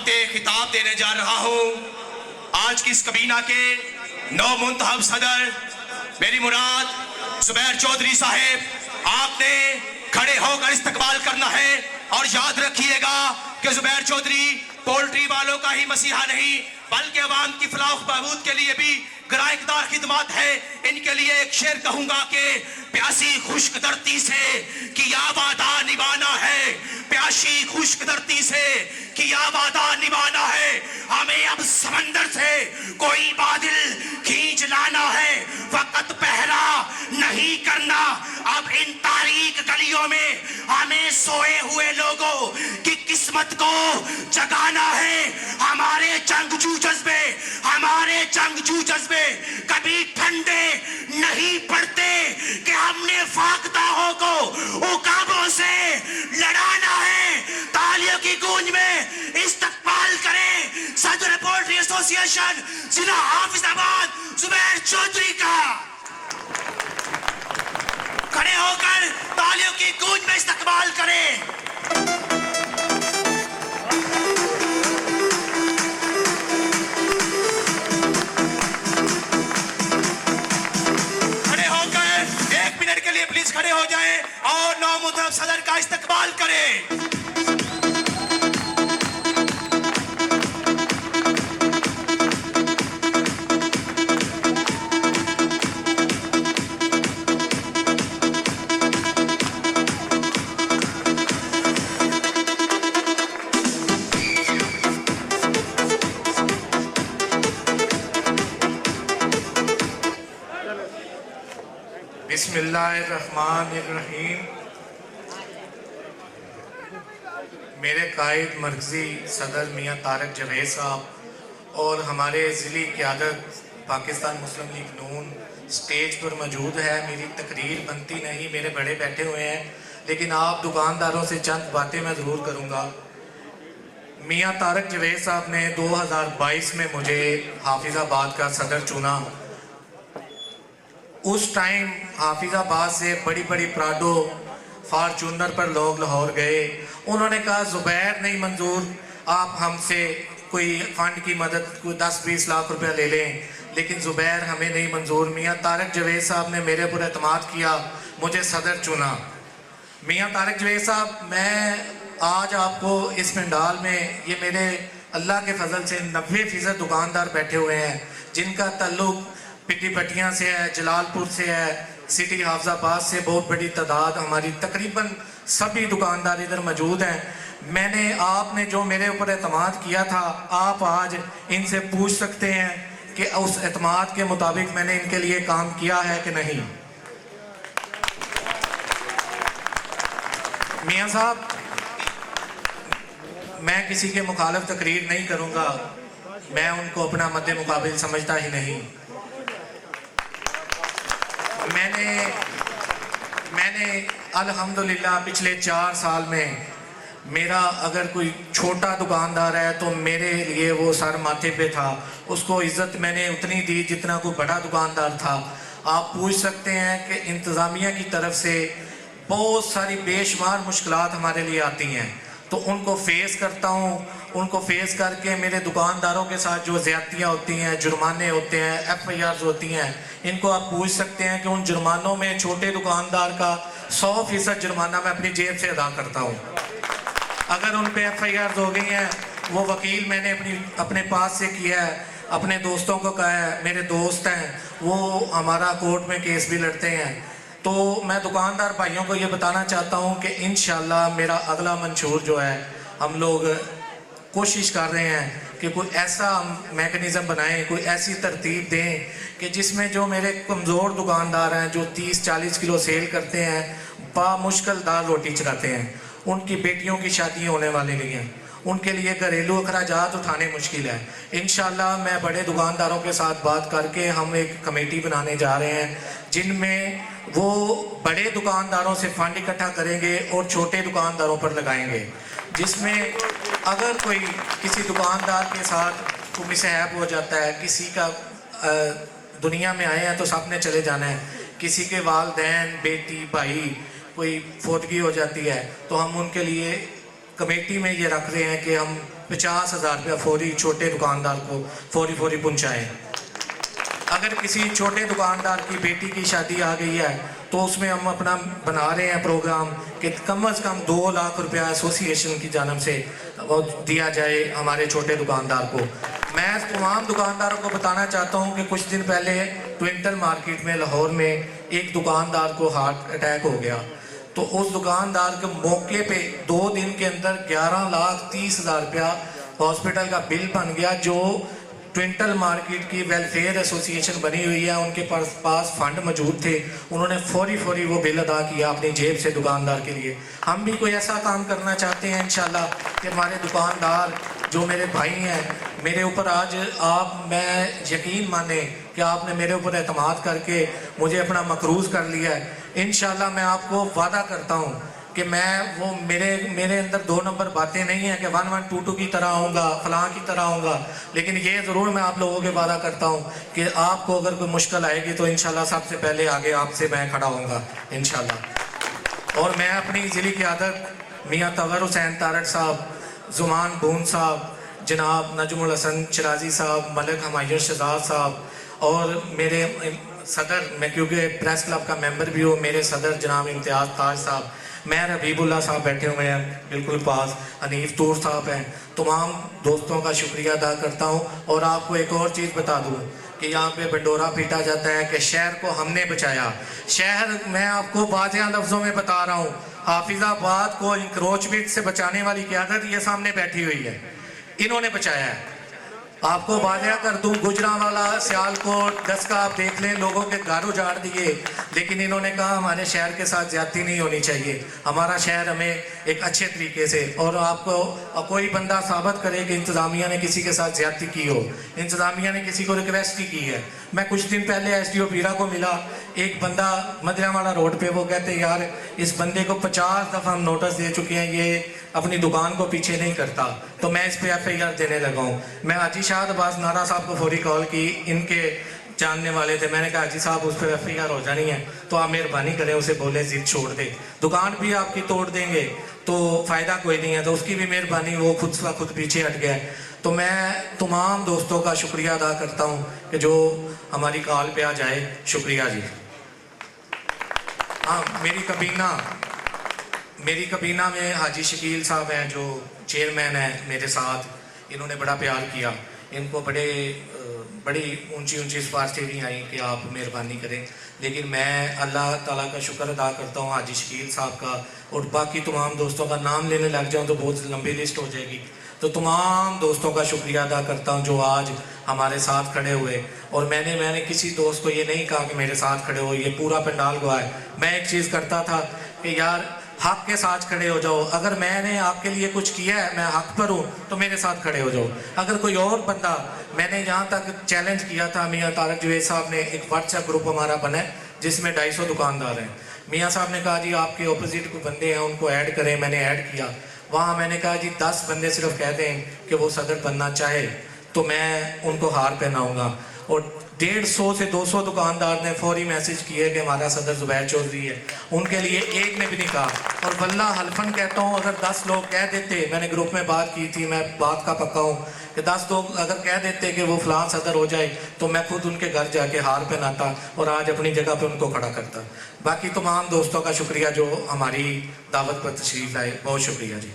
वक्त खिताब देने जा रहा हूँ आज की इस कबीना के नौ मुंतखब सदर मेरी मुराद जुबैर चौधरी साहब, आपने खड़े होकर इस्तकबाल करना है। और याद रखिएगा कि जुबैर चौधरी पोल्ट्री वालों का ही मसीहा नहीं बल्कि अवाम की फलाह बहबूद के लिए भी गराइकदार खिदमत है। इनके लिए एक शेर कहूंगा कि प्यासी खुश्क धरती से किया वादा निभाना है, प्यासी खुश्क धरती से किया वादा निभाना है। हमें अब समंदर से कोई बादल खींच लाना है, वक्त पहरा नहीं करना। अब इन तारीख गलियों में हमें सोए हुए लोगों की किस्मत को जगाना है। हमारे जंगजू जज्बे, हमारे जंगजू जज्बे कभी ठंडे नहीं पड़ते कि हमने फाकदाहों को उकाबों से लड़ाना है। तालियों की गूंज में इस्तकबाल करें सदर पोल्ट्री एसोसिएशन जिला हाफिजाबाद जुबैर चौधरी का। खड़े होकर तालियों की गूंज में इस्तकबाल करें। प्लीज खड़े हो जाएं और नौ मुंतखब सदर का इस्तकबाल करें। बिस्मिल्लाहिर्रहमानिर्रहीम। मेरे कायद मरकज़ी सदर मियाँ तारक जवेद साहब और हमारे ज़िली क़यादत पाकिस्तान मुस्लिम लीग नून स्टेज पर मौजूद है। मेरी तकरीर बनती नहीं, मेरे बड़े बैठे हुए हैं, लेकिन आप दुकानदारों से चंद बातें मैं ज़रूर करूँगा। मियाँ तारक जवेद साहब ने 2022 में मुझे हाफिज़ाबाद का सदर चुना। उस टाइम हाफिज़ाबाद से बड़ी बड़ी प्राडो फार्चूनर पर लोग लाहौर गए। उन्होंने कहा जुबैर नहीं मंजूर, आप हमसे कोई फ़ंड की मदद कोई 10-20 लाख रुपया ले लें, लेकिन जुबैर हमें नहीं मंजूर। मियाँ तारक जवेद साहब ने मेरे पर एतमाद किया, मुझे सदर चुना। मियाँ तारक जवेद साहब, मैं आज आपको इस पंडाल में ये मेरे अल्लाह के फजल से 90% दुकानदार बैठे हुए हैं जिनका ताल्लुक़ पिटी पट्टियाँ से है, जलालपुर से है, सिटी हाफिज़ाबाद से बहुत बड़ी तादाद हमारी, तकरीबन सभी दुकानदार इधर मौजूद हैं। मैंने आपने जो मेरे ऊपर एतमाद किया था, आप आज इनसे पूछ सकते हैं कि उस एतमाद के मुताबिक मैंने इनके लिए काम किया है कि नहीं। मियाँ साहब, मैं किसी के मुखालिफ तकरीर नहीं करूँगा, मैं उनको अपना मद्दे मुकाबिल समझता ही नहीं। मैंने अल्हम्दुलिल्लाह पिछले 4 साल में मेरा अगर कोई छोटा दुकानदार है तो मेरे लिए वो सर माथे पे था, उसको इज़्ज़त मैंने उतनी दी जितना कोई बड़ा दुकानदार था। आप पूछ सकते हैं कि इंतज़ामिया की तरफ से बहुत सारी बेशुमार मुश्किलात हमारे लिए आती हैं, तो उनको फेस करता हूँ। उनको फेस करके मेरे दुकानदारों के साथ जो ज़्यादतियाँ होती हैं, जुर्माने होते हैं, FIRs होती हैं, इनको आप पूछ सकते हैं कि उन जुर्मानों में छोटे दुकानदार का 100% जुर्माना मैं अपनी जेब से अदा करता हूँ। अगर उन पे FIRs हो गई हैं, वो वकील मैंने अपने पास से किया है, अपने दोस्तों को कहा है, मेरे दोस्त हैं वो हमारा कोर्ट में केस भी लड़ते हैं। तो मैं दुकानदार भाइयों को ये बताना चाहता हूँ कि इंशाल्लाह मेरा अगला मंशूर जो है, हम लोग कोशिश कर रहे हैं कि कोई ऐसा मैकेनिज़्म बनाएं, कोई ऐसी तरतीब दें कि जिसमें जो मेरे कमज़ोर दुकानदार हैं जो 30-40 किलो सेल करते हैं, बामुश्किल दाल रोटी चलाते हैं, उनकी बेटियों की शादी होने वाली नहीं है, उनके लिए घरेलू अखराजात उठाने मुश्किल है। इंशाल्लाह मैं बड़े दुकानदारों के साथ बात करके हम एक कमेटी बनाने जा रहे हैं जिनमें वो बड़े दुकानदारों से फंड इकट्ठा करेंगे और छोटे दुकानदारों पर लगाएंगे, जिसमें अगर कोई किसी दुकानदार के साथ कोई मिसहैप हो जाता है, किसी का दुनिया में आए हैं तो सब ने चले जाना है, किसी के वालदैन बेटी भाई कोई फौतगी हो जाती है तो हम उनके लिए कमेटी में ये रख रहे हैं कि हम 50,000 रुपया फौरी छोटे दुकानदार को फौरी पहुँचाएँ। अगर किसी छोटे दुकानदार की बेटी की शादी आ गई है तो उसमें हम अपना बना रहे हैं प्रोग्राम कि कम से कम 2 लाख रुपया एसोसिएशन की जानब से वो दिया जाए हमारे छोटे दुकानदार को। मैं तमाम दुकानदारों को बताना चाहता हूं कि कुछ दिन पहले ट्विंटल मार्केट में लाहौर में एक दुकानदार को हार्ट अटैक हो गया, तो उस दुकानदार के मौके पे 2 दिन के अंदर 11,30,000 रुपया हॉस्पिटल का बिल बन गया। जो ट्विंटल मार्केट की वेलफेयर एसोसिएशन बनी हुई है उनके पास फंड मौजूद थे, उन्होंने फौरी वो बिल अदा किया अपनी जेब से दुकानदार के लिए। हम भी कोई ऐसा काम करना चाहते हैं इंशाल्लाह कि हमारे दुकानदार जो मेरे भाई हैं, मेरे ऊपर आज मैं यकीन माने कि आपने मेरे ऊपर एतमाद करके मुझे अपना मकरूज़ कर लिया है। इंशाल्लाह मैं आपको वादा करता हूँ कि मैं वो मेरे अंदर 2 नंबर बातें नहीं हैं कि 1122 की तरह आऊँगा, फलां की तरह आऊँगा, लेकिन ये ज़रूर मैं आप लोगों के वादा करता हूँ कि आपको अगर कोई मुश्किल आएगी तो इंशाल्लाह सबसे पहले आगे आपसे मैं खड़ा होऊंगा इंशाल्लाह। और मैं अपनी ज़िली क़यादत मियाँ तवर हुसैन तारड़ साहब, जुमान बून साहब, जनाब नजमुल हसन शराजी साहब, मलिक हमायूं शहजाद साहब और मेरे सदर, मैं क्योंकि प्रेस क्लब का मेंबर भी हूँ, मेरे सदर जनाब इम्तियाज़ ताज साहब, मैं हबीबुल्ला साहब बैठे हुए हैं बिल्कुल पास, हनीफ तूर साहब हैं, तमाम दोस्तों का शुक्रिया अदा करता हूँ। और आपको एक और चीज़ बता दूँ कि यहाँ पे बंडोरा पीटा जाता है कि शहर को हमने बचाया। शहर मैं आपको वाज़ेह लफ्ज़ों में बता रहा हूँ, हाफिज़ाबाद को इंक्रोचमेंट से बचाने वाली क़यादत ये सामने बैठी हुई है, इन्होंने बचाया है। आपको वाज़ेह कर दूं, गुजरांवाला, सियालकोट, दस्का आप देख लें, लोगों के घर उजाड़ दिए, लेकिन इन्होंने कहा हमारे शहर के साथ ज्यादती नहीं होनी चाहिए, हमारा शहर हमें एक अच्छे तरीके से। और आपको कोई बंदा साबित करे कि इंतज़ामिया ने किसी के साथ ज्यादती की हो, इंतज़ामिया ने किसी को रिक्वेस्ट ही की है। मैं कुछ दिन पहले SDO पीरा को मिला, एक बंदा मदरियावाला रोड पे, वो कहते यार इस बंदे को 50 दफ़ा हम नोटिस दे चुके हैं, ये अपनी दुकान को पीछे नहीं करता, तो मैं इस पे FIR देने लगा हूँ। मैं हाजी शाह अब्बास नारा साहब को फौरी कॉल की, इनके जानने वाले थे, मैंने कहा हाजी साहब उस पर FIR हो जानी है तो आप मेहरबानी करें, उसे बोले जिद छोड़ दे, दुकान भी आपकी तोड़ देंगे तो फ़ायदा कोई नहीं है, तो उसकी भी मेहरबानी, वो खुद पीछे हट गया। तो मैं तमाम दोस्तों का शुक्रिया अदा करता हूँ कि जो हमारी कॉल पे आ जाए, शुक्रिया जी। हाँ, मेरी कबीना में हाजी शकील साहब हैं जो चेयरमैन हैं मेरे साथ, इन्होंने बड़ा प्यार किया, इनको बड़ी ऊंची सिफारिशें भी आई कि आप मेहरबानी करें, लेकिन मैं अल्लाह ताला का शुक्र अदा करता हूँ हाजी शकील साहब का। और बाकी तमाम दोस्तों का नाम लेने लग जाऊँ तो बहुत लंबी लिस्ट हो जाएगी, तो तमाम दोस्तों का शुक्रिया अदा करता हूँ जो आज हमारे साथ खड़े हुए। और मैंने किसी दोस्त को ये नहीं कहा कि मेरे साथ खड़े हो, ये पूरा पंडाल गवाह है। मैं एक चीज़ करता था कि यार हक के साथ खड़े हो जाओ, अगर मैंने आपके लिए कुछ किया है, मैं हक पर हूँ, तो मेरे साथ खड़े हो जाओ। अगर कोई और बंदा, मैंने यहाँ तक चैलेंज किया था, मियाँ तारक जवेद साहब ने एक व्हाट्सएप ग्रुप हमारा बना है जिसमें 250 दुकानदार हैं, मियाँ साहब ने कहा जी आपके ऑपोजिट कोई बंदे हैं उनको ऐड करें, मैंने ऐड किया। वहाँ मैंने कहा जी 10 बंदे सिर्फ कह दें कि वो सदर बनना चाहे तो मैं उनको हार पहनाऊँगा। और 150 से 200 दुकानदार ने फौरी मैसेज किए कि हमारा सदर जुबैर चौधरी है, उनके लिए एक ने भी नहीं कहा। और वल्लाह हल्फन कहता हूँ, अगर 10 लोग कह देते, मैंने ग्रुप में बात की थी, मैं बात का पक्का हूँ कि 10 लोग अगर कह देते कि वो फलां सदर हो जाए तो मैं खुद उनके घर जाके हार पहनाता और आज अपनी जगह पे उनको खड़ा करता। बाकी तमाम दोस्तों का शुक्रिया जो हमारी दावत पर तशरीफ लाए, बहुत शुक्रिया जी।